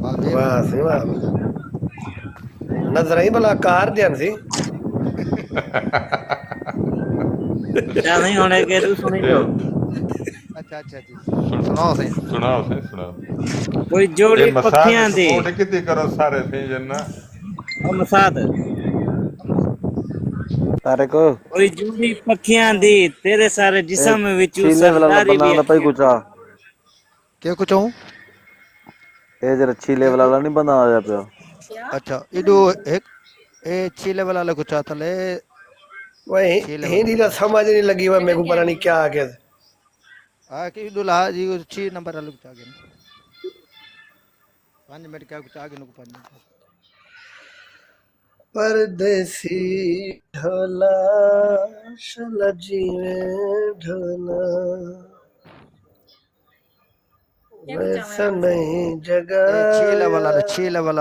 वाह सी वाह नजर ही भला कार ध्यान सी क्या नहीं होने के तू सुनी जो अच्छा अच्छा जी सुनाओ सही सुनाओ कोई ये जोड़ी मसाद पखियां दी सपोर्ट कितनी करो सारे थे जन्ना और मसाद तारे को कोई जोड़ी पखियां दी तेरे सारे जिस्म विच छीले वाला सरदारी भी बंदा है भाई कुछ आ क्या कुछ हूँ ये जरा छीले क्या वाला नहीं बंदा आया पे अच्छा इडो एक ए छीले वाला कुछ आता ले वही छीले वाला हिंदी तो समझ नहीं लगी वह मेरे को पता नहीं क्या आ गया हाँ कि इडो ला जी 6 नंबर वाला कुछ आगे 5 मिनट क्या कुछ आगे नुक 5 मिनट परदेसी ढोला शलजी में ढोला वैसा नहीं जगह छीले वाला